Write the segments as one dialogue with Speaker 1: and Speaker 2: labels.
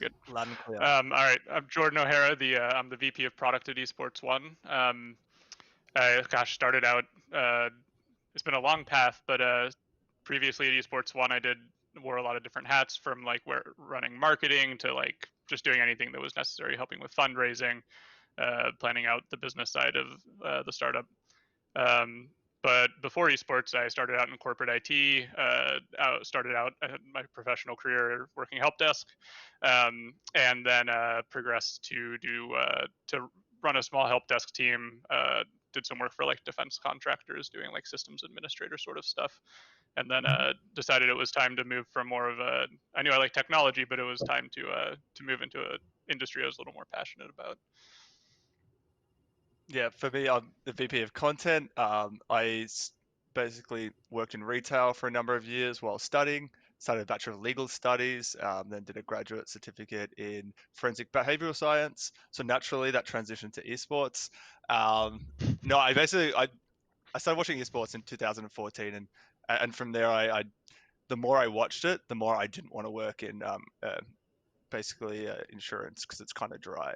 Speaker 1: good.
Speaker 2: Loud and clear.
Speaker 1: All right, I'm Jordan O'Hara. I'm the VP of Product at Esports One. Started out. It's been a long path, but previously at Esports One, wore a lot of different hats, from like running marketing to like just doing anything that was necessary, helping with fundraising, planning out the business side of the startup. But before esports, I started out in corporate IT. Started out my professional career working help desk, and then progressed to run a small help desk team. Did some work for like defense contractors, doing like systems administrator sort of stuff, and then decided it was time to move from more of a. I knew I liked technology, but it was time to move into an industry I was a little more passionate about.
Speaker 2: Yeah, for me, I'm the VP of content. Basically worked in retail for a number of years while studying. Started a Bachelor of Legal Studies, then did a graduate certificate in Forensic Behavioral Science. So naturally, that transitioned to esports. No, I started watching esports in 2014, and from there, the more I watched it, the more I didn't want to work in basically insurance because it's kind of dry.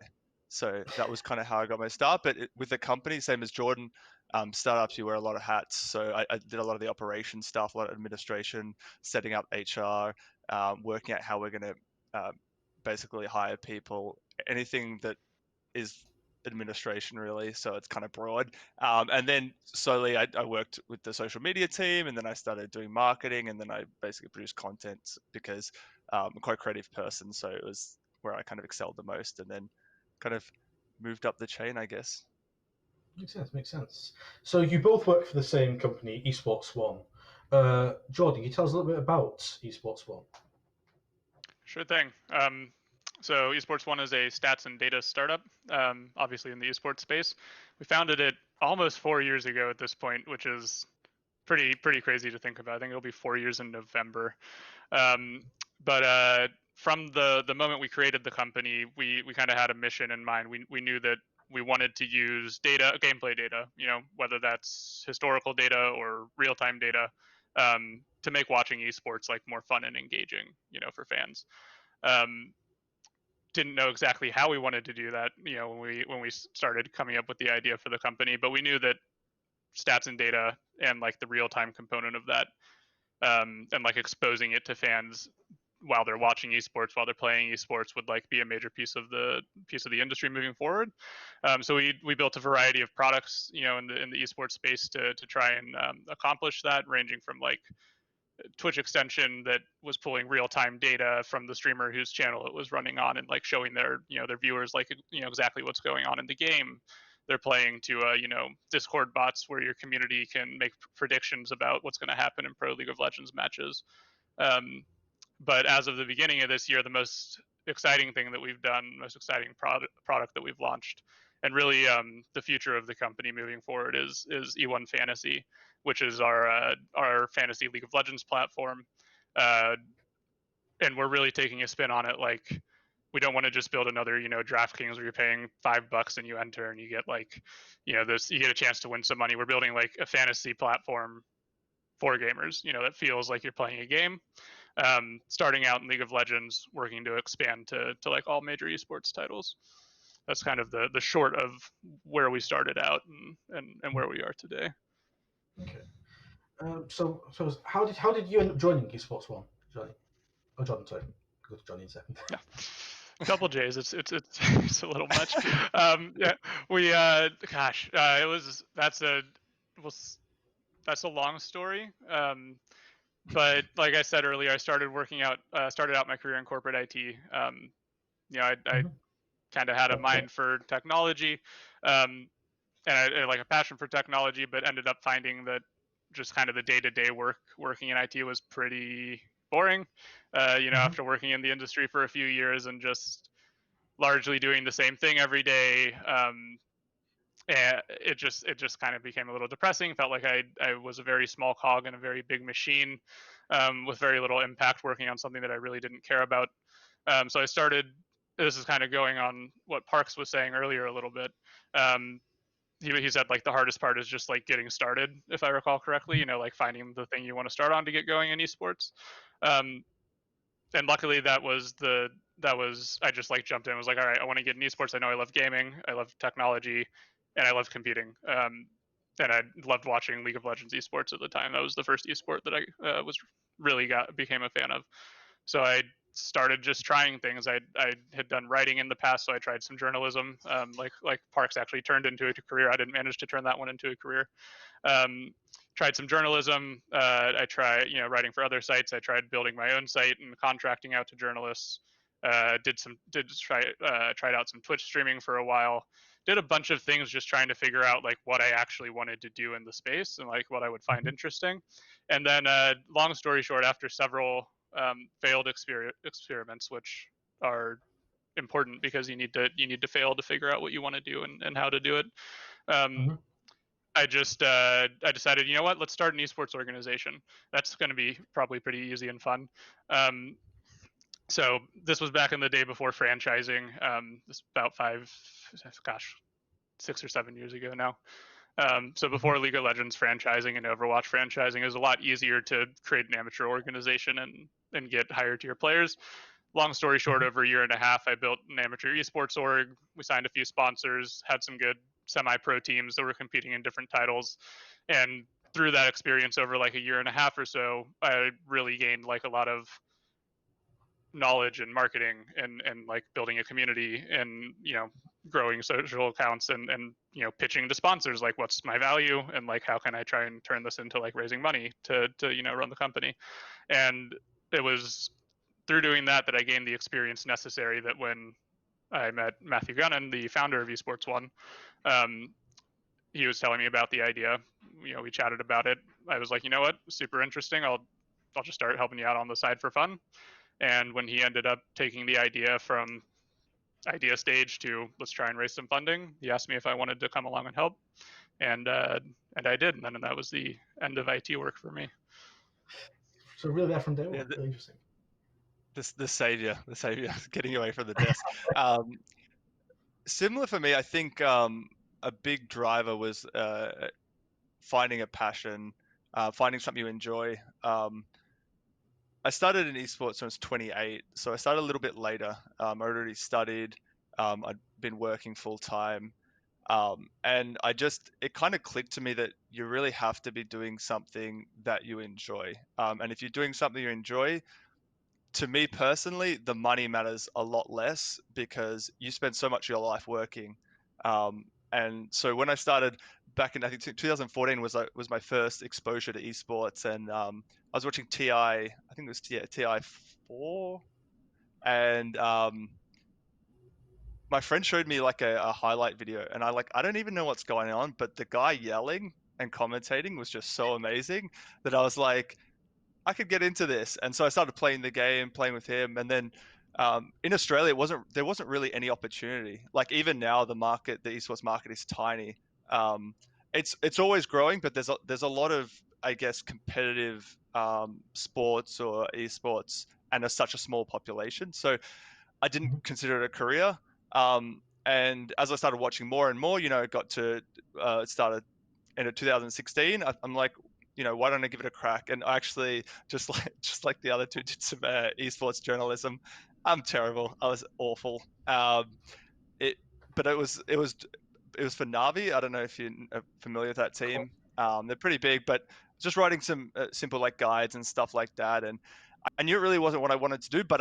Speaker 2: So that was kind of how I got my start. But with the company, same as Jordan, startups, you wear a lot of hats. So I did a lot of the operation stuff, a lot of administration, setting up HR, working out how we're going to basically hire people, anything that is administration really. So it's kind of broad. And then slowly I worked with the social media team, and then I started doing marketing, and then I basically produced content because I'm quite a creative person. So it was where I kind of excelled the most, and then kind of moved up the chain, I guess.
Speaker 3: Makes sense. So you both work for the same company, Esports One. Jordan, can you tell us a little bit about Esports One?
Speaker 1: Sure thing. So Esports One is a stats and data startup, obviously in the esports space. We founded it almost 4 years ago at this point, which is pretty crazy to think about. I think it'll be 4 years in November. But from the moment we created the company, we kind of had a mission in mind. We knew that we wanted to use data, gameplay data, whether that's historical data or real-time data, to make watching esports like more fun and engaging, for fans. Didn't know exactly how we wanted to do that, when we started coming up with the idea for the company, but we knew that stats and data and like the real-time component of that, and like exposing it to fans while they're watching esports, while they're playing esports, would like be a major piece of the industry moving forward. So we built a variety of products, in the esports space to try and accomplish that, ranging from like Twitch extension that was pulling real-time data from the streamer whose channel it was running on, and like showing their viewers like exactly what's going on in the game they're playing, to Discord bots where your community can make predictions about what's going to happen in pro League of Legends matches. But as of the beginning of this year, the most exciting thing that we've done, most exciting product that we've launched, and really the future of the company moving forward, is E1 Fantasy, which is our fantasy League of Legends platform. And we're really taking a spin on it. Like, we don't want to just build another, DraftKings where you're paying $5 and you enter and you get like, you get a chance to win some money. We're building like a fantasy platform for gamers, that feels like you're playing a game. Starting out in League of Legends, working to expand to like all major esports titles. That's kind of the short of where we started out and where we are today.
Speaker 3: Okay. So how did you end up joining Esports One, Jonny? Oh, Jordan, sorry. Go to Jonny in a second.
Speaker 1: Yeah. Couple J's. It's a little much. Yeah. We that's a long story. But like I said earlier, I started out my career in corporate IT. I kind of had a mind for technology, and I like a passion for technology, but ended up finding that just kind of the day-to-day working in IT was pretty boring. After working in the industry for a few years and just largely doing the same thing every day, and it just kind of became a little depressing. Felt like I was a very small cog in a very big machine, with very little impact, working on something that I really didn't care about. So I started. This is kind of going on what Parks was saying earlier a little bit. He said like the hardest part is just like getting started, if I recall correctly. Like finding the thing you want to start on to get going in esports. And luckily that was the I just like jumped in. I was like, all right, I want to get in esports. I know I love gaming, I love technology, and I love competing. And I loved watching League of Legends esports at the time. That was the first esport that I was really became a fan of. So I started just trying things. I had done writing in the past, so I tried some journalism. Like Parks actually turned into a career. I didn't manage to turn that one into a career. Um, Tried some journalism. I tried, writing for other sites. I tried building my own site and contracting out to journalists. Tried out some Twitch streaming for a while. Did a bunch of things just trying to figure out like what I actually wanted to do in the space and like what I would find interesting. And then, long story short, after several failed experiments, which are important because you need to fail to figure out what you want to do and how to do it. Um, I decided, you know what, let's start an esports organization. That's going to be probably pretty easy and fun. So this was back in the day before franchising. This about 6 or 7 years ago now. So before League of Legends franchising and Overwatch franchising, it was a lot easier to create an amateur organization and get higher tier players. Long story short, over a year and a half, I built an amateur esports org. We signed a few sponsors, had some good semi-pro teams that were competing in different titles, and through that experience over like a year and a half or so, I really gained like a lot of knowledge and marketing and like building a community and growing social accounts and pitching to sponsors like what's my value and like how can I try and turn this into like raising money to run the company. And it was through doing that I gained the experience necessary that when I met Matthew Gunnan, the founder of Esports One, he was telling me about the idea. We chatted about it. I was like, you know what, super interesting. I'll just start helping you out on the side for fun. And when he ended up taking the idea from idea stage to let's try and raise some funding, he asked me if I wanted to come along and help, and I did. And then that was the end of IT work for me.
Speaker 3: So really, there from day one.
Speaker 2: Yeah,
Speaker 3: Really interesting.
Speaker 2: the savior, getting away from the desk. Similar for me, I think a big driver was finding a passion, finding something you enjoy. I started in esports when I was 28, so I started a little bit later. I already studied. I'd been working full time, and it kind of clicked to me that you really have to be doing something that you enjoy. And if you're doing something you enjoy, to me personally, the money matters a lot less because you spend so much of your life working. And so when I started back in, I think 2014 was my first exposure to esports, and I was watching TI. I think it was TI 4, and my friend showed me like a highlight video, and I don't even know what's going on, but the guy yelling and commentating was just so amazing that I was like, I could get into this. And so I started playing the game, playing with him. And then in Australia, there wasn't really any opportunity. Like even now, the esports market is tiny. It's always growing, but there's a lot of, I guess, competitive sports or esports, and there's such a small population. So I didn't consider it a career. And as I started watching more and more, it got to started in 2016. I'm like, why don't I give it a crack? And I actually, just like the other two, did some esports journalism. I'm terrible. I was awful. But it was for Navi. I don't know if you're familiar with that team. They're pretty big, but just writing some simple like guides and stuff like that. And I knew it really wasn't what I wanted to do, but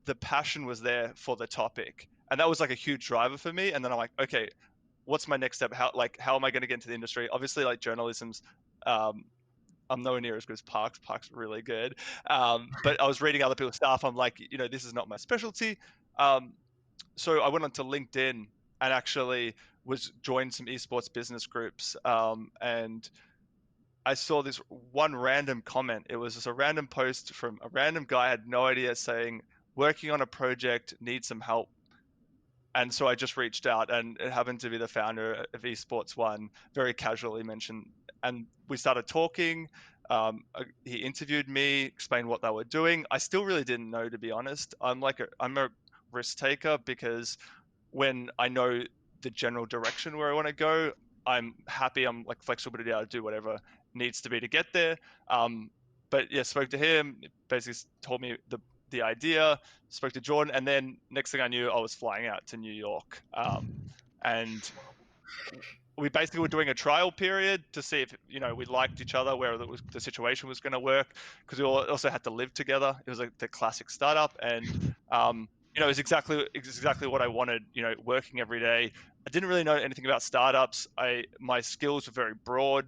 Speaker 2: the passion was there for the topic, and that was like a huge driver for me. And then I'm like, okay, what's my next step? How am I going to get into the industry? Obviously, like journalism's, I'm nowhere near as good as Parks. Parks really good, but I was reading other people's stuff. I'm like, this is not my specialty. So I went onto LinkedIn and actually joined some esports business groups, and I saw this one random comment. It was just a random post from a random guy I had no idea, saying, working on a project, need some help. And so I just reached out, and it happened to be the founder of Esports One, very casually mentioned, and we started talking. He interviewed me, explained what they were doing. I still really didn't know, to be honest. I'm a risk taker, because when I know the general direction where I want to go, I'm happy. I'm like flexible to be able to do whatever needs to be to get there. But yeah, spoke to him, basically told me the the idea, spoke to Jordan, and then next thing I knew, I was flying out to New York. And we basically were doing a trial period to see if we liked each other, where the situation was going to work, because we also had to live together. It was like the classic startup, and it was exactly what I wanted. Working every day. I didn't really know anything about startups. My skills were very broad.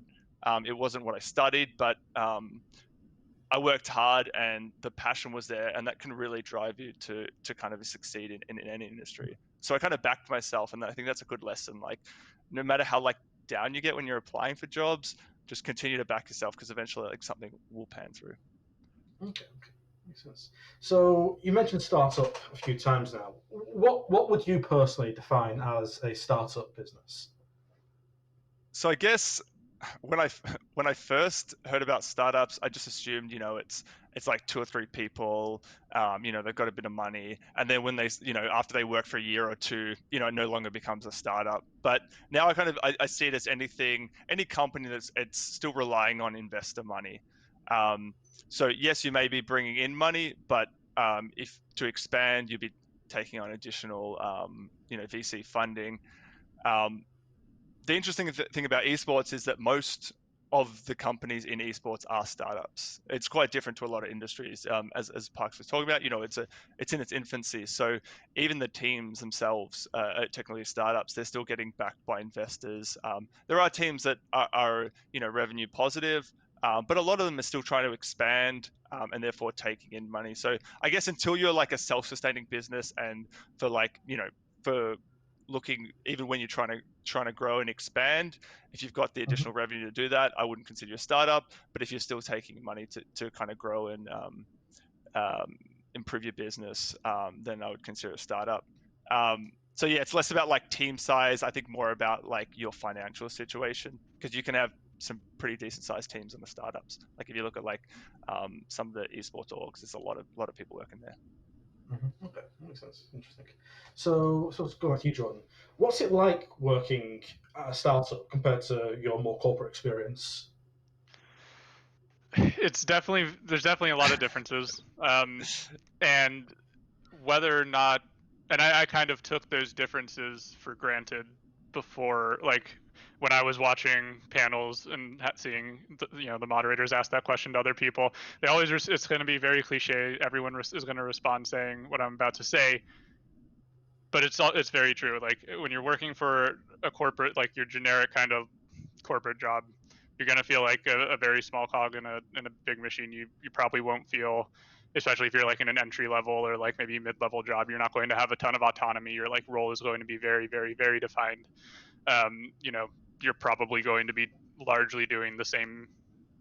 Speaker 2: It wasn't what I studied, but I worked hard, and the passion was there, and that can really drive you to kind of succeed in any industry. So I kind of backed myself, and I think that's a good lesson. Like, no matter how down you get when you're applying for jobs, just continue to back yourself, because eventually something will pan through.
Speaker 3: Okay, makes sense. So you mentioned startup a few times now. What would you personally define as a startup business?
Speaker 2: So I guess when I first heard about startups, I just assumed it's like 2 or 3 people, they've got a bit of money, and then when they after they work for a year or two, it no longer becomes a startup. But now I see it as any company it's still relying on investor money. So yes, you may be bringing in money, but if to expand, you'd be taking on additional VC funding. The interesting thing about esports is that most of the companies in esports are startups. It's quite different to a lot of industries. As Parks was talking about, it's in its infancy. So even the teams themselves are technically startups. They're still getting backed by investors. There are teams that are revenue positive, but a lot of them are still trying to expand, and therefore taking in money. So I guess until you're like a self-sustaining business, and for looking, even when you're trying to grow and expand, if you've got the additional revenue to do that, I wouldn't consider you a startup. But if you're still taking money to kind of grow and improve your business, then I would consider a startup. So yeah, it's less about like team size. I think more about like your financial situation, because you can have some pretty decent sized teams in the startups. Like if you look at like some of the esports orgs, there's a lot of people working there.
Speaker 3: Okay, that makes sense. Interesting. So let's go back to you, Jordan. What's it like working at a startup compared to your more corporate experience?
Speaker 1: There's definitely a lot of differences, and whether or not, and I kind of took those differences for granted before, like when I was watching panels and seeing the moderators ask that question to other people. They always it's going to be very cliche. Everyone is going to respond saying what I'm about to say, but it's very true. Like when you're working for a corporate, like your generic kind of corporate job, you're going to feel like a very small cog in a big machine. You probably won't feel, especially if you're like in an entry level or like maybe mid-level job, you're not going to have a ton of autonomy. Your like role is going to be very, very, very defined. You're probably going to be largely doing the same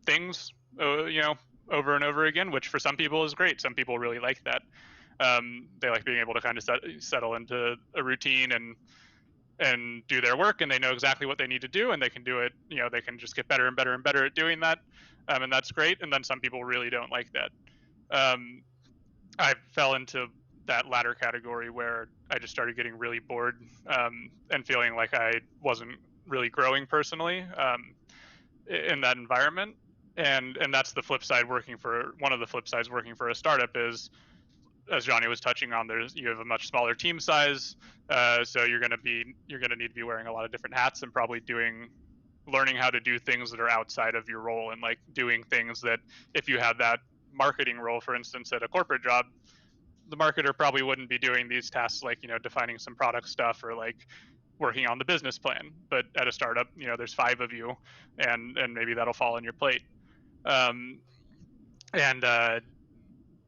Speaker 1: things, over and over again, which for some people is great. Some people really like that. They like being able to kind of settle into a routine and do their work, and they know exactly what they need to do, and they can do it. They can just get better and better and better at doing that, and that's great. And then some people really don't like that. I fell into that latter category where I just started getting really bored, and feeling like I wasn't really growing personally, in that environment. And that's the flip side. One of the flip sides working for a startup is, as Jonny was touching on, you have a much smaller team size, so you're going to need to be wearing a lot of different hats, and probably learning how to do things that are outside of your role, and like doing things that if you had that marketing role, for instance, at a corporate job, the marketer probably wouldn't be doing these tasks, like defining some product stuff or like working on the business plan. But at a startup, there's 5 of you, and maybe that'll fall on your plate. And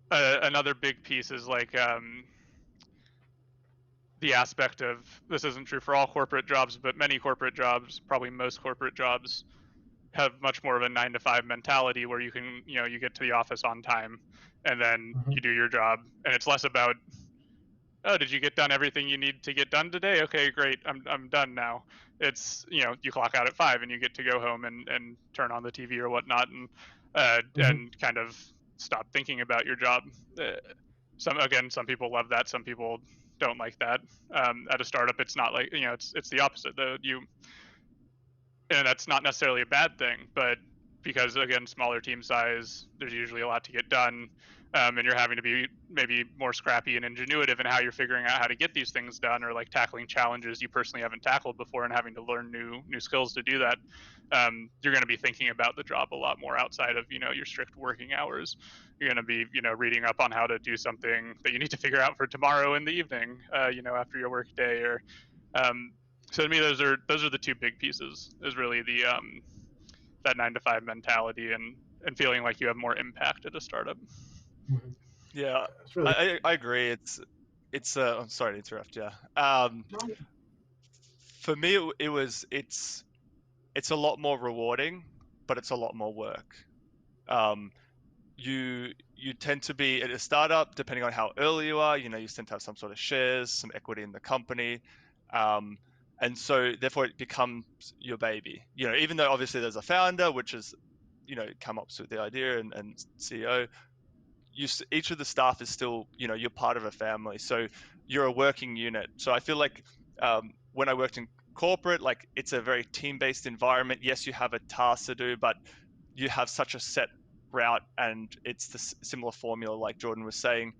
Speaker 1: another big piece is like, the aspect of, this isn't true for all corporate jobs, but many corporate jobs, probably most corporate jobs, have much more of a 9 to 5 mentality, where you can, you get to the office on time, and then you do your job, and it's less about, oh, did you get done everything you need to get done today? Okay, great, I'm done now. It's, you clock out at 5 and you get to go home and turn on the TV or whatnot, and kind of stop thinking about your job. Some people love that, some people don't like that. At a startup, it's not like, it's the opposite. And that's not necessarily a bad thing, but because again, smaller team size, there's usually a lot to get done. and you're having to be maybe more scrappy and ingenuitive in how you're figuring out how to get these things done, or like tackling challenges you personally haven't tackled before and having to learn new skills to do that. You're going to be thinking about the job a lot more outside of your strict working hours. You're going to be reading up on how to do something that you need to figure out for tomorrow in the evening, after your work day. Or so to me, those are the two big pieces. Is really the that 9 to 5 mentality and feeling like you have more impact at a startup.
Speaker 3: Mm-hmm.
Speaker 2: Yeah,
Speaker 3: It's really
Speaker 2: I agree. It's I'm sorry to interrupt. Yeah. For me, it's a lot more rewarding, but it's a lot more work. You tend to be at a startup, depending on how early you are. You tend to have some sort of shares, some equity in the company, and so therefore it becomes your baby. Even though obviously there's a founder, which is come up with the idea and CEO. Each of the staff is still, you're part of a family, so you're a working unit. So I feel like when I worked in corporate, like it's a very team-based environment. Yes, you have a task to do, but you have such a set route, and it's the similar formula, like Jordan was saying.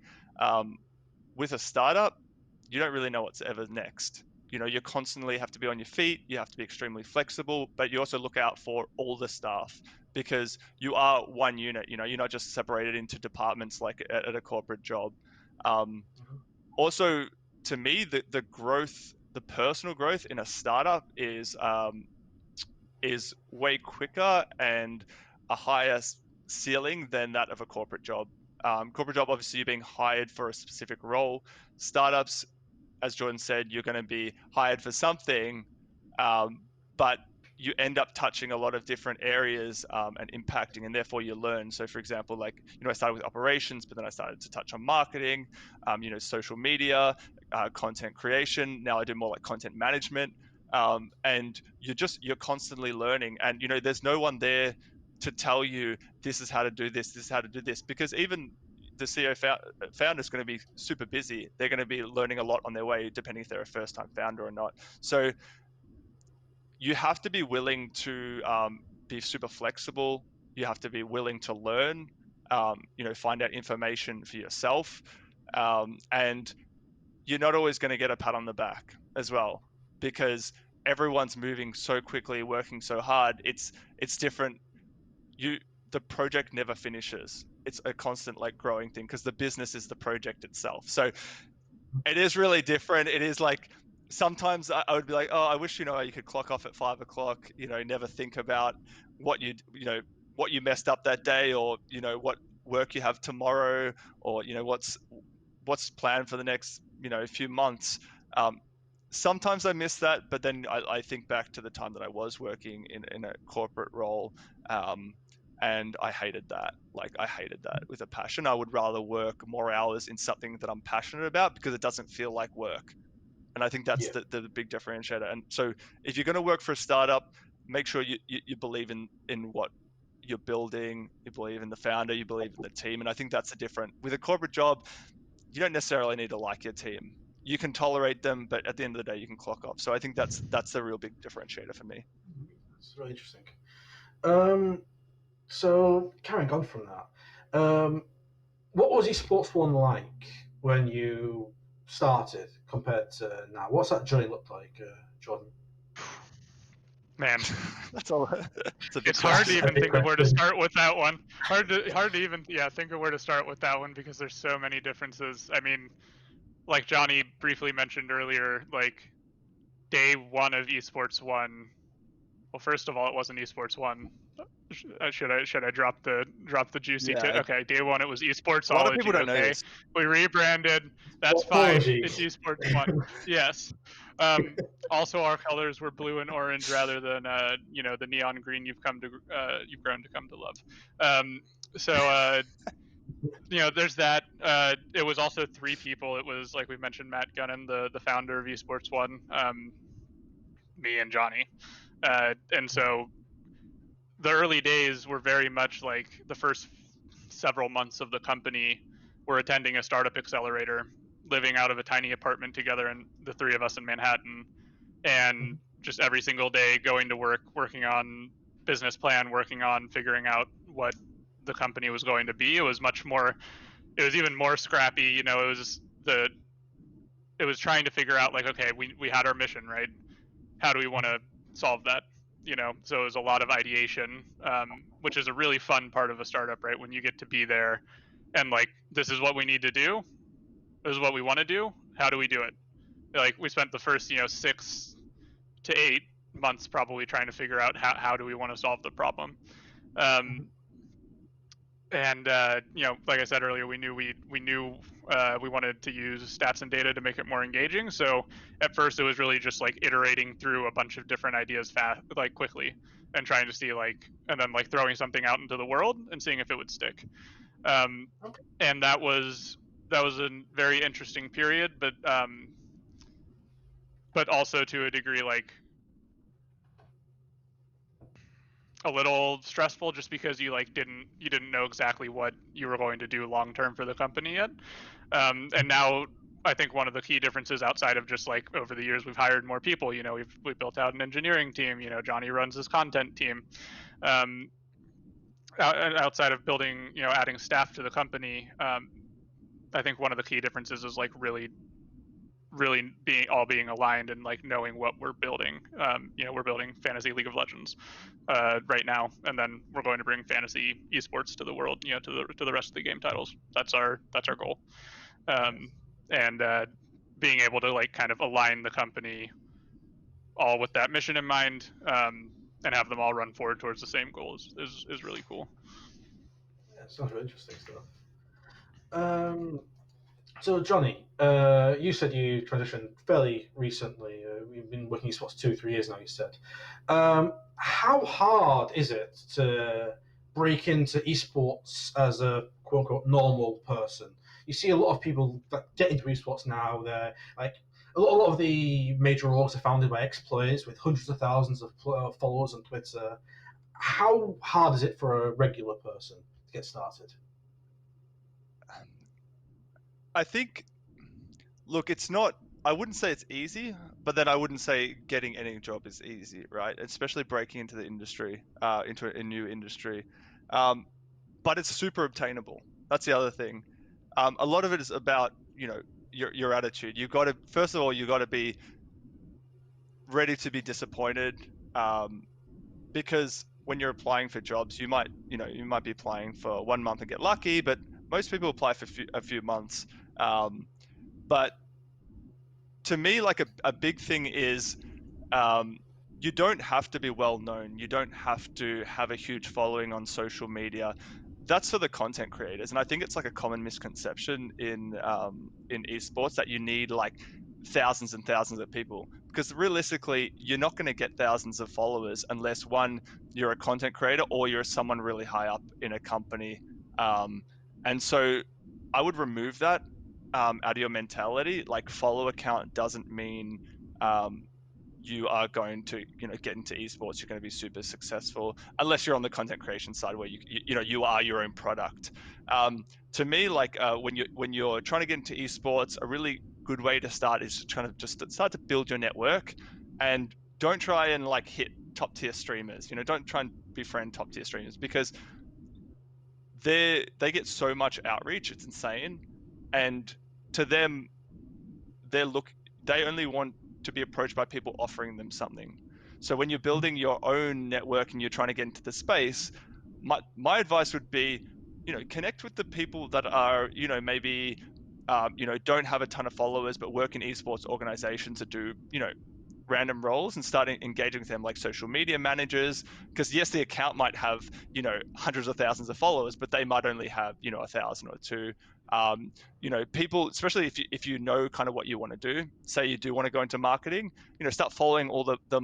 Speaker 2: With a startup, you don't really know what's ever next. You constantly have to be on your feet. You have to be extremely flexible, but you also look out for all the staff because you are one unit. You're not just separated into departments like at a corporate job. Also, to me, the growth, the personal growth in a startup is way quicker and a higher ceiling than that of a corporate job. Corporate job, obviously, you're being hired for a specific role. Startups, as Jordan said, you're going to be hired for something, but you end up touching a lot of different areas and impacting, and therefore you learn. So, for example, like I started with operations, but then I started to touch on marketing, social media, content creation. Now I do more like content management, and you're constantly learning. And there's no one there to tell you this is how to do this, this is how to do this, because even the CEO founder is going to be super busy. They're going to be learning a lot on their way, depending if they're a first-time founder or not. So you have to be willing to be super flexible. You have to be willing to learn, find out information for yourself. And you're not always going to get a pat on the back as well, because everyone's moving so quickly, working so hard. It's different. The project never finishes. It's a constant like growing thing because the business is the project itself. So it is really different. It is like sometimes I would be like, oh, I wish you could clock off at 5 o'clock. Never think about what what you messed up that day, or what work you have tomorrow, or what's planned for the next few months. Sometimes I miss that, but then I think back to the time that I was working in a corporate role, and I hated that. Like I hated that with a passion. I would rather work more hours in something that I'm passionate about because it doesn't feel like work. And I think that's the big differentiator. And so if you're going to work for a startup, make sure you believe in what you're building, you believe in the founder, you believe in the team. And I think that's the different. With a corporate job, you don't necessarily need to like your team. You can tolerate them, but at the end of the day, you can clock off. So I think that's the real big differentiator for me.
Speaker 3: It's really interesting. So carrying on from that, what was Esports One like when you started compared to now? What's that journey look like, Jordan?
Speaker 1: Man,
Speaker 2: That's all.
Speaker 1: It's hard to even think of where to start with that one. Hard to even think of where to start with that one because there's so many differences. I mean, like Jonny briefly mentioned earlier, like day one of Esports One. Well, first of all, it wasn't Esports One. Should I drop the juicy tip? Okay, day one it was Esports.
Speaker 2: A lot of people don't know this.
Speaker 1: We rebranded. That's fine. It's Esports One. Yes. Also, our colors were blue and orange rather than the neon green you've grown to come to love. So there's that. It was also 3 people. It was, like we mentioned, Matt Gunnan, the founder of Esports One, me and Jonny, and so the early days were very much like the first several months of the company. We're attending a startup accelerator, living out of a tiny apartment together, and the 3 of us in Manhattan, and just every single day going to work, working on business plan, working on figuring out what the company was going to be. It was much more it was even more scrappy. You know, it was trying to figure out like, okay, we had our mission, right? How do we want to solve that? You know, so it was a lot of ideation, which is a really fun part of a startup, right? When you get to be there and like, this is what we need to do, this is what we want to do. How do we do it? Like, we spent the first 6 to 8 months probably trying to figure out how do we want to solve the problem. And like I said earlier, we knew we wanted to use stats and data to make it more engaging. So at first, it was really just like iterating through a bunch of different ideas like quickly, and trying to see and then throwing something out into the world and seeing if it would stick. And that was a very interesting period, but also to a degree a little stressful, just because you didn't know exactly what you were going to do long term for the company yet. And now I think one of the key differences, outside of just over the years we've hired more people, we've built out an engineering team. Jonny runs his content team. Outside of building, adding staff to the company, I think one of the key differences is really being aligned and knowing what we're building. We're building fantasy League of Legends right now, and then we're going to bring fantasy esports to the world, to the rest of the game titles. That's our goal. And being able to kind of align the company all with that mission in mind, and have them all run forward towards the same goal is really cool.
Speaker 3: Yeah, sounds really interesting stuff. So, Jonny, you said you transitioned fairly recently. You've been working esports 2-3 years now, you said. How hard is it to break into esports as a quote-unquote normal person? You see a lot of people that get into esports now. They're a lot of the major orgs are founded by ex-players with hundreds of thousands of followers on Twitter. How hard is it for a regular person to get started?
Speaker 2: I think, look, it's not, I wouldn't say it's easy, but then I wouldn't say getting any job is easy, right? Especially breaking into the industry, into a new industry. But it's super obtainable. That's the other thing. A lot of it is about, your attitude. You've got to, first of all, you've got to be ready to be disappointed, because when you're applying for jobs, you might be applying for 1 month and get lucky, but most people apply for a few months. But to me, a big thing is, you don't have to be well known. You don't have to have a huge following on social media. That's for the content creators, and I think it's a common misconception in esports that you need thousands and thousands of people, because realistically, you're not going to get thousands of followers unless, one, you're a content creator or you're someone really high up in a company. And so I would remove that out of your mentality. Follow account doesn't mean you are going to get into esports. You're going to be super successful unless you're on the content creation side, where you are your own product. To me, when you're trying to get into esports, a really good way to start is to kind of just start to build your network, and don't try and hit top tier streamers. Don't try and befriend top tier streamers, because they get so much outreach, it's insane. And to them, they only want to be approached by people offering them something. So when you're building your own network and you're trying to get into the space, my advice would be, connect with the people that are, maybe, don't have a ton of followers but work in esports organizations that do, random roles, and start engaging with them, like social media managers. Because yes, the account might have, hundreds of thousands of followers, but they might only have, 1,000 or 2. People, especially if you know kind of what you want to do, say you do want to go into marketing, start following all the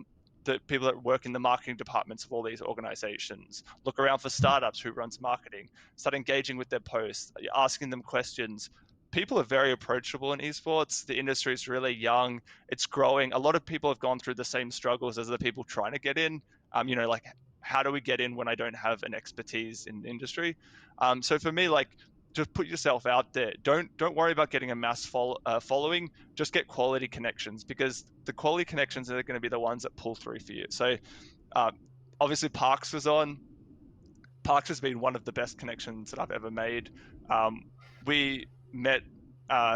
Speaker 2: people that work in the marketing departments of all these organizations. Look around for startups who runs marketing, start engaging with their posts, asking them questions. People are very approachable in esports. The industry is really young. It's growing. A lot of people have gone through the same struggles as the people trying to get in. How do we get in when I don't have an expertise in the industry? So for me, just put yourself out there. Don't worry about getting a mass following. Just get quality connections, because the quality connections are going to be the ones that pull through for you. So obviously Parks was on. Parks has been one of the best connections that I've ever made. we met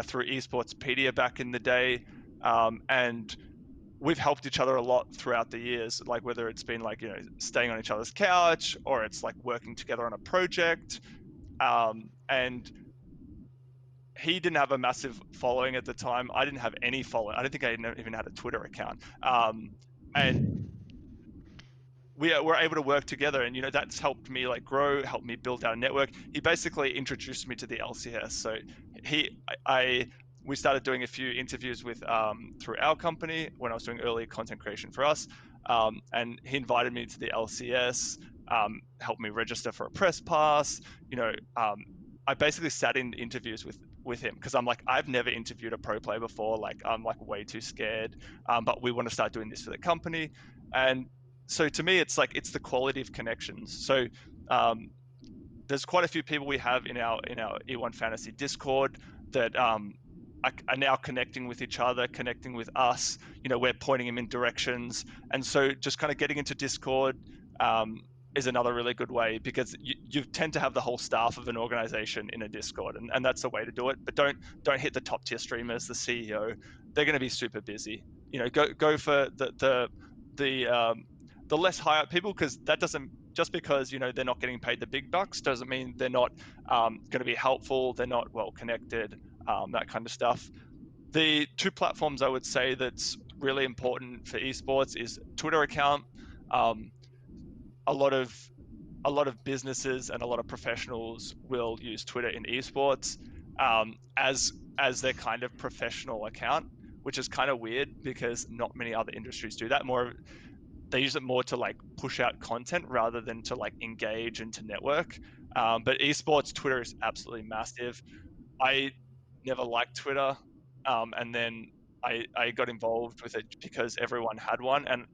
Speaker 2: through Esportspedia back in the day, and we've helped each other a lot throughout the years, like whether it's been like, staying on each other's couch, or it's like working together on a project. And he didn't have a massive following at the time. I didn't have any following. I don't think I even had a Twitter account. And we were able to work together, and that's helped me like grow, helped me build our network. He basically introduced me to the LCS. So we started doing a few interviews with through our company when I was doing early content creation for us, and he invited me to the LCS, helped me register for a press pass. I basically sat in interviews with him because I'm like, I've never interviewed a pro player before. Like, I'm like way too scared, but we want to start doing this for the company. And so to me, it's like, it's the quality of connections. So there's quite a few people we have in our E1 Fantasy Discord that are now connecting with each other, connecting with us. We're pointing them in directions, and so just kind of getting into Discord is another really good way, because you tend to have the whole staff of an organization in a Discord, and that's the way to do it. But don't hit the top tier streamers, the CEO. They're going to be super busy. Go for the less high up people, because that doesn't, just because they're not getting paid the big bucks doesn't mean they're not going to be helpful. They're not well connected, that kind of stuff. The two platforms I would say that's really important for esports is Twitter account. A lot of businesses and a lot of professionals will use Twitter in esports as their kind of professional account, which is kind of weird because not many other industries do that. They use it more to like push out content rather than to like engage and to network. But esports Twitter is absolutely massive. I never liked Twitter, and then I got involved with it because everyone had one. And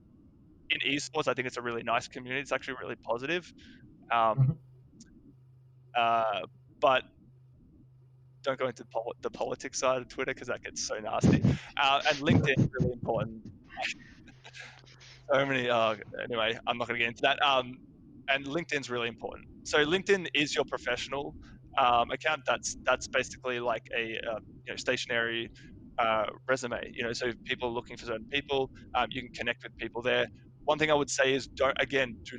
Speaker 2: in esports, I think it's a really nice community. It's actually really positive. Um, but don't go into the politics side of Twitter, because that gets so nasty. And LinkedIn is really important. So many. Anyway, I'm not going to get into that. And LinkedIn's really important. So LinkedIn is your professional account. That's basically like a stationary resume. So if people are looking for certain people, you can connect with people there. One thing I would say is do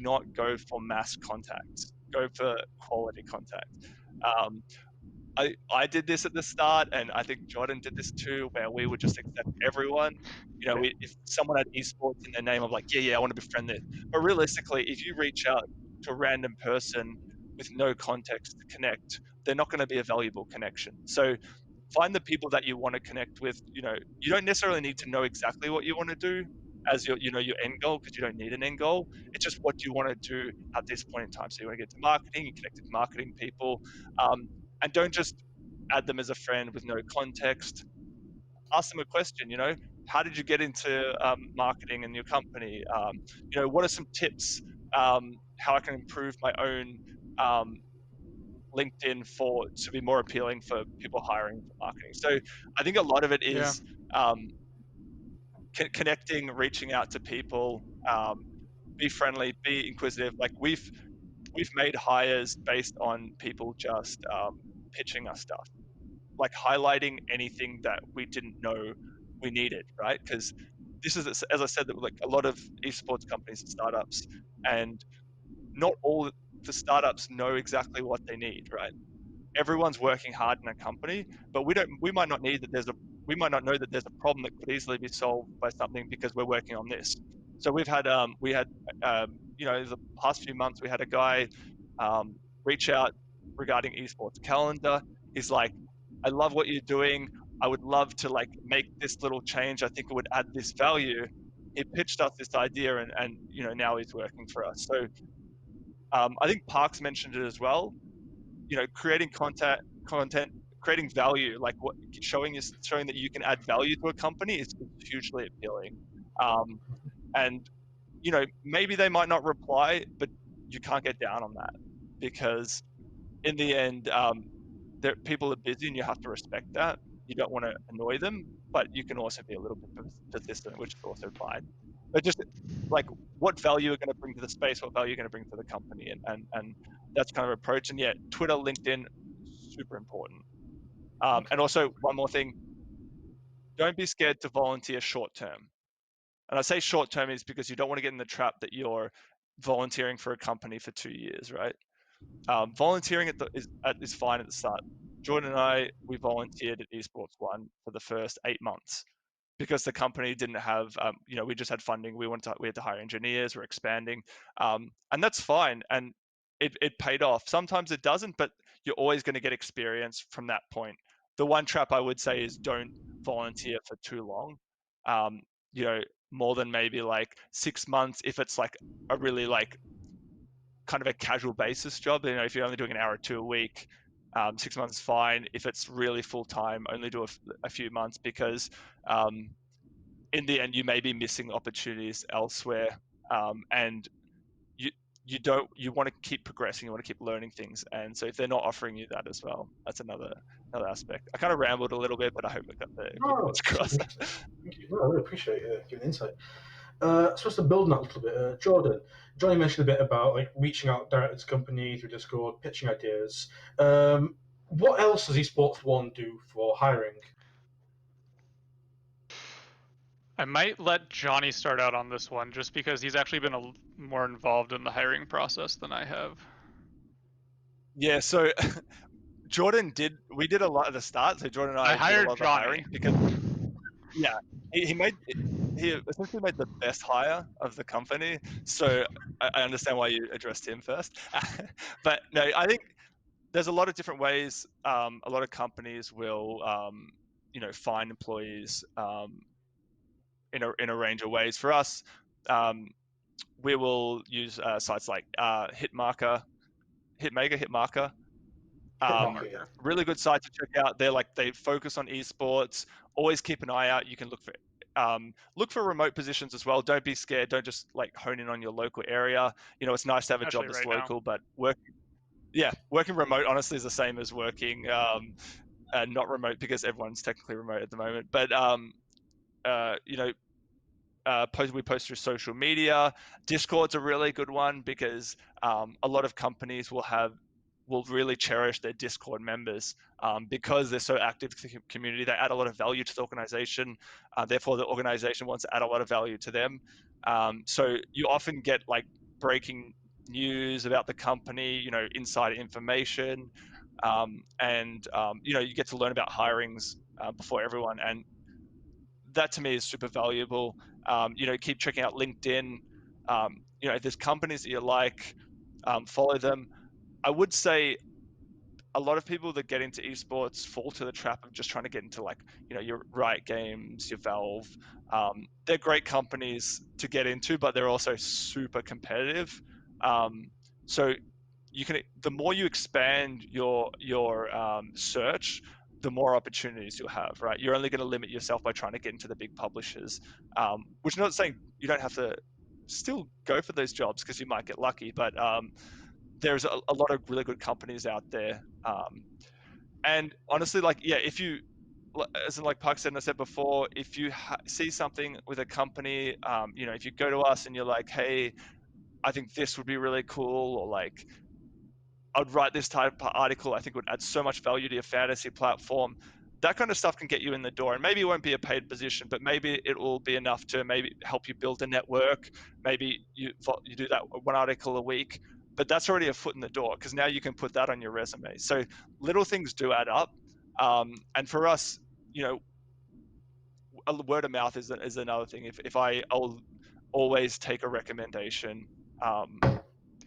Speaker 2: not go for mass contacts. Go for quality contact. I did this at the start, and I think Jordan did this too, where we would just accept everyone. If someone had esports in their name, I'm like, yeah, I want to befriend this. But realistically, if you reach out to a random person with no context to connect, they're not going to be a valuable connection. So find the people that you want to connect with. You don't necessarily need to know exactly what you want to do as your end goal, because you don't need an end goal. It's just what you want to do at this point in time. So you want to get to marketing, you connect with marketing people, and don't just add them as a friend with no context. Ask them a question. How did you get into marketing in your company? What are some tips how I can improve my own LinkedIn to be more appealing for people hiring for marketing? So I think a lot of it is connecting, reaching out to people, be friendly, be inquisitive. Like we've made hires based on people just pitching us stuff, like highlighting anything that we didn't know we needed, right? Because this is, as I said, that like a lot of esports companies and startups, and not all the startups know exactly what they need, right? Everyone's working hard in a company, but we might not know that there's a problem that could easily be solved by something because we're working on this. So we had the past few months, we had a guy reach out regarding esports calendar. He's like, I love what you're doing. I would love to like make this little change. I think it would add this value. He pitched us this idea, and now he's working for us. So I think Parks mentioned it as well. Creating content, creating value, like showing that you can add value to a company is hugely appealing. And maybe they might not reply, but you can't get down on that, because in the end, people are busy, and you have to respect that. You don't want to annoy them, but you can also be a little bit persistent, which is also fine. But just like, what value are going to bring to the space, what value are going to bring to the company, and that's kind of approach. And yeah, Twitter, LinkedIn, super important. And also one more thing, don't be scared to volunteer short term. And I say short term is because you don't want to get in the trap that you're volunteering for a company for 2 years, right? Volunteering is fine at the start. Jordan and I, we volunteered at Esports One for the first 8 months because the company didn't have, we just had funding. We had to hire engineers. We're expanding, and that's fine. And it paid off. Sometimes it doesn't, but you're always going to get experience from that point. The one trap I would say is don't volunteer for too long. You know, more than maybe like 6 months if it's like a really like kind of a casual basis job. You know, if you're only doing an hour or two a week, 6 months is fine. If it's really full time, only do a few months because in the end you may be missing opportunities elsewhere, and you want to keep progressing, you want to keep learning things, and so if they're not offering you that as well, that's another aspect. I kind of rambled a little bit, but I hope I got the points across.
Speaker 3: Thank you. No, I really appreciate giving insight. Supposed to build on that a little bit. Johnny mentioned a bit about like reaching out direct to company through Discord, pitching ideas. What else does Esports One do for hiring?
Speaker 1: I might let Jonny start out on this one just because he's actually been more involved in the hiring process than I have.
Speaker 2: Yeah, so we did a lot at the start. So Jordan and I did a lot of the hiring because he essentially made the best hire of the company. So I understand why you addressed him first. But no, I think there's a lot of different ways. A lot of companies will, find employees in a range of ways. For us, we will use sites like Hitmarker. Really good site to check out. They focus on esports. Always keep an eye out. You can look for remote positions as well. Don't be scared. Don't just like hone in on your local area. You know, it's nice to have a job that's local, but working remote honestly is the same as working not remote because everyone's technically remote at the moment. But we post through social media. Discord's a really good one because a lot of companies will really cherish their Discord members because they're so active to the community. They add a lot of value to the organization. Therefore, the organization wants to add a lot of value to them. So you often get like breaking news about the company, inside information, and you get to learn about hirings before everyone. And that to me is super valuable. Keep checking out LinkedIn. If there's companies that you like, follow them. I would say a lot of people that get into esports fall to the trap of just trying to get into your Riot Games, your Valve. They're great companies to get into, but they're also super competitive. So the more you expand your search, the more opportunities you'll have, right? You're only going to limit yourself by trying to get into the big publishers, which is not saying you don't have to still go for those jobs because you might get lucky, but there's a lot of really good companies out there. And honestly, if you, as in like Park said and I said before, if you see something with a company, if you go to us and you're like, hey, I think this would be really cool, or like, I'd write this type of article, I think would add so much value to your fantasy platform. That kind of stuff can get you in the door, and maybe it won't be a paid position, but maybe it will be enough to maybe help you build a network. Maybe you do that one article a week, but that's already a foot in the door because now you can put that on your resume. So little things do add up, and for us, word of mouth is another thing. I'll always take a recommendation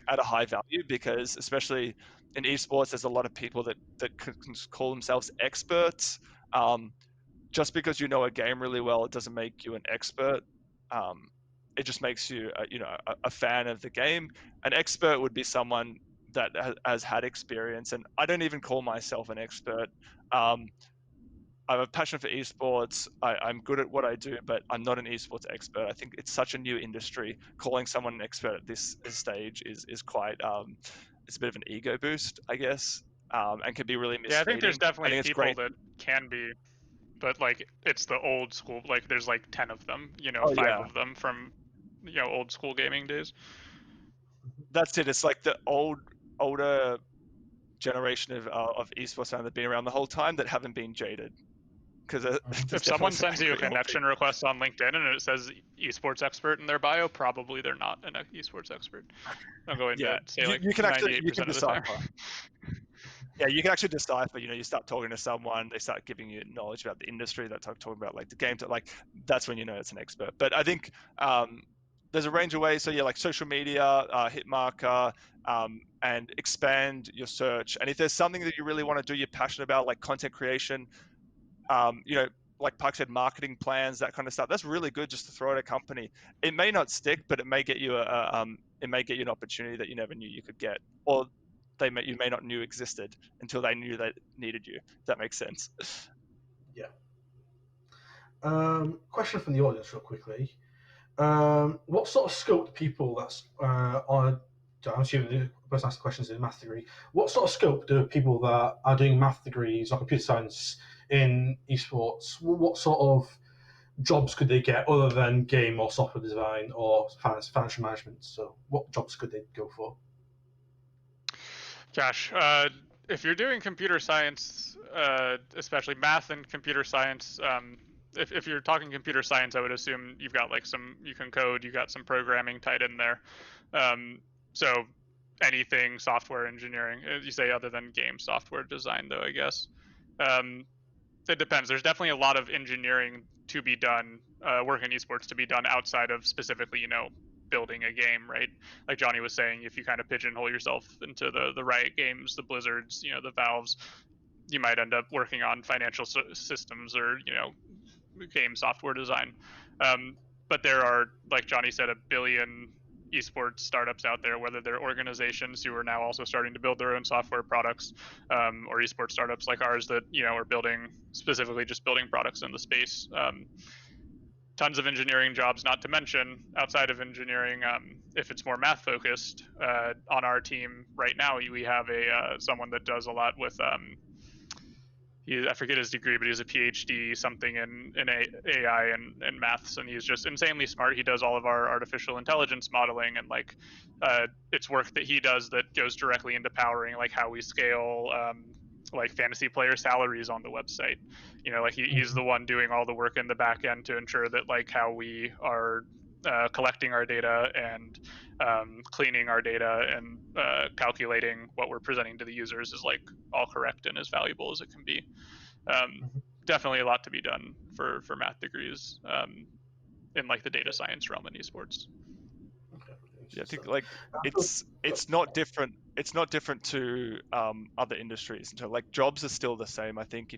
Speaker 2: at a high value, because especially in esports, there's a lot of people that can call themselves experts. Just because you know a game really well, it doesn't make you an expert. It just makes you a fan of the game. An expert would be someone that has had experience, and I don't even call myself an expert. I have a passion for esports. I'm good at what I do, but I'm not an esports expert. I think it's such a new industry. Calling someone an expert at this stage is quite it's a bit of an ego boost, I guess, and can be really misleading.
Speaker 1: Yeah, I think there's definitely people that can be, but like it's the old school. Like there's like 10 of them, 5 of them from old school gaming days.
Speaker 2: That's it. It's like the older generation of esports fans that have been around the whole time that haven't been jaded. Because
Speaker 1: if someone sends you a connection request on LinkedIn and it says esports expert in their bio, probably they're not an esports expert. I'm going bet. Say like
Speaker 2: you can
Speaker 1: 98% of the time.
Speaker 2: Yeah, you can actually decipher. You start talking to someone, they start giving you knowledge about the industry, they start talking about like the games, like that's when you know it's an expert. But I think there's a range of ways. So yeah, like social media, hit marker, and expand your search. And if there's something that you really want to do, you're passionate about, like content creation, like Park said, marketing plans, that kind of stuff. That's really good just to throw at a company. It may not stick, but it may get you an opportunity that you never knew you could get, or you may not knew existed until they knew they needed you. If that makes sense.
Speaker 3: Yeah. Question from the audience, real quickly. What sort of scope do people that's on? I'm assuming the person asked the questions in a math degree. What sort of scope do people that are doing math degrees or computer science in esports? What sort of jobs could they get other than game or software design or financial management? So, what jobs could they go for?
Speaker 1: Gosh, if you're doing computer science, especially math and computer science, if you're talking computer science, I would assume you've got like you can code, you got some programming tied in there. So anything software engineering, you say other than game software design though, I guess. It depends. There's definitely a lot of engineering to be done, work in esports to be done outside of specifically, building a game, right? Like Jonny was saying, if you kind of pigeonhole yourself into the Riot Games, the Blizzards, the Valves, you might end up working on financial systems or, game software design. But there are, like Jonny said, a billion esports startups out there, whether they're organizations who are now also starting to build their own software products, or esports startups like ours that are specifically just building products in the space. Tons of engineering jobs, not to mention outside of engineering, if it's more math focused. On our team right now, we have someone that does a lot with I forget his degree, but he's a PhD something in AI and maths, and he's just insanely smart. He does all of our artificial intelligence modeling, and it's work that he does that goes directly into powering like how we scale like fantasy player salaries on the website. He's the one doing all the work in the back end to ensure that like how we are collecting our data and cleaning our data and calculating what we're presenting to the users is like all correct and as valuable as it can be. Definitely a lot to be done for math degrees in like the data science realm in esports.
Speaker 2: Yeah, I think like it's not different. It's not different to other industries. So like jobs are still the same. I think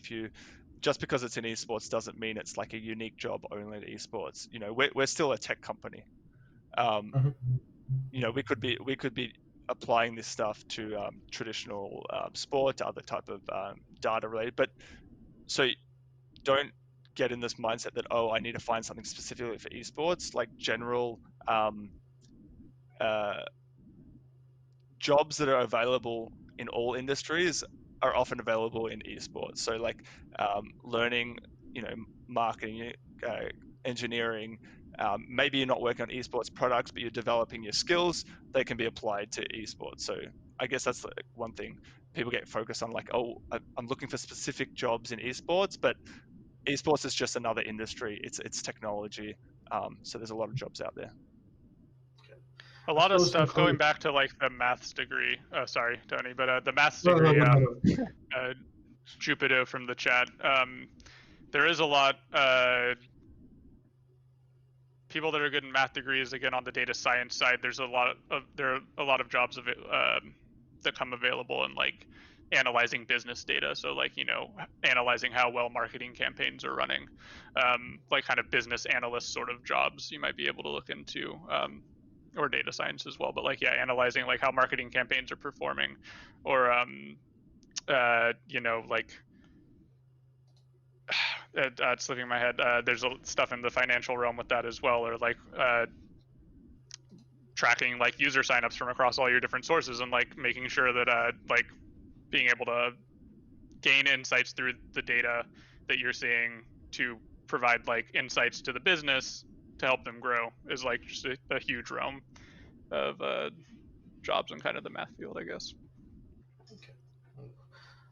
Speaker 2: just because it's in esports doesn't mean it's like a unique job only in esports. We're still a tech company. We could be applying this stuff to traditional sport, other type of data related. But so don't get in this mindset that, oh, I need to find something specifically for esports. Like general jobs that are available in all industries are often available in esports. So like learning, marketing, engineering. Maybe you're not working on esports products, but you're developing your skills. They can be applied to esports. So I guess that's like one thing people get focused on, like, oh, I'm looking for specific jobs in esports, but esports is just another industry. It's technology. So there's a lot of jobs out there.
Speaker 1: A lot of stuff going back to like the maths degree. Sorry, Tony, but the maths degree. Jupido from the chat. There is a lot. People that are good in math degrees, again, on the data science side, there are a lot of jobs that come available in like analyzing business data. So like, analyzing how well marketing campaigns are running, like kind of business analyst sort of jobs you might be able to look into, or data science as well. But like, yeah, analyzing like how marketing campaigns are performing, or like it's slipping my head. There's stuff in the financial realm with that as well, or like tracking like user signups from across all your different sources and like making sure that like being able to gain insights through the data that you're seeing to provide like insights to the business to help them grow is like just a huge realm of jobs in kind of the math field, I guess.
Speaker 3: Okay.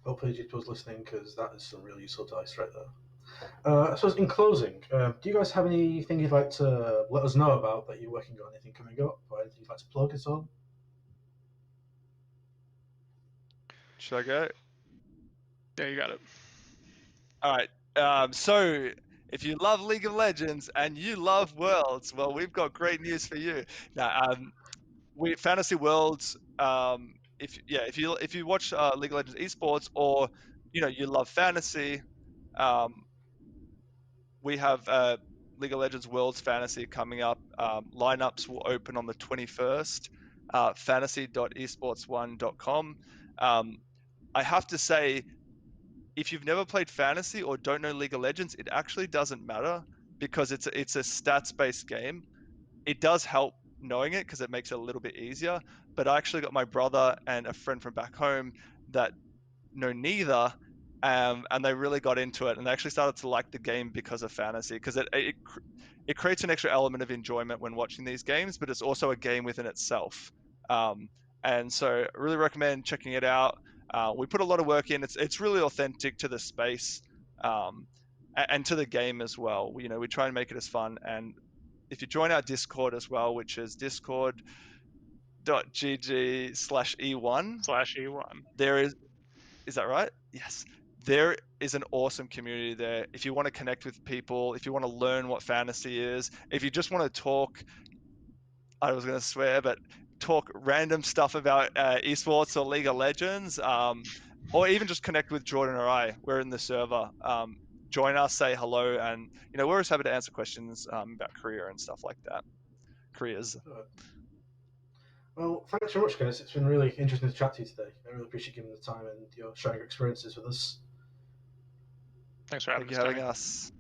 Speaker 3: hopefully Egypt was listening, because that is some really useful advice right there. I suppose in closing, do you guys have anything you'd like to let us know about that you're working on? Anything coming up, or anything you'd like to plug at all?
Speaker 2: Should I go?
Speaker 1: Yeah, you got it.
Speaker 2: All right. So if you love League of Legends and you love Worlds, well, we've got great news for you. Now, we Fantasy Worlds. If you watch League of Legends esports, or you love fantasy, um, we have League of Legends Worlds Fantasy coming up. Lineups will open on the 21st. Fantasy.esports1.com. I have to say, if you've never played fantasy or don't know League of Legends, it actually doesn't matter, because it's a stats-based game. It does help knowing it because it makes it a little bit easier. But I actually got my brother and a friend from back home that know neither, and they really got into it, and they actually started to like the game because of fantasy, because it creates an extra element of enjoyment when watching these games, but it's also a game within itself. And so I really recommend checking it out. We put a lot of work in. It's really authentic to the space, and to the game as well. We try and make it as fun. And if you join our Discord as well, which is discord.gg/E1,
Speaker 1: /E1.
Speaker 2: there is that right? Yes. There is an awesome community there. If you want to connect with people, if you want to learn what fantasy is, if you just want to talk, I was going to swear, but talk random stuff about esports or League of Legends, or even just connect with Jordan or I, we're in the server. Join us, say hello, and we're always happy to answer questions about career and stuff like that. Careers.
Speaker 3: Well, thanks very much, guys. It's been really interesting to chat to you today. I really appreciate giving the time and sharing your experiences with us.
Speaker 1: Thanks for having
Speaker 2: Thank you
Speaker 1: us,
Speaker 2: for having
Speaker 1: Jonny.
Speaker 2: us.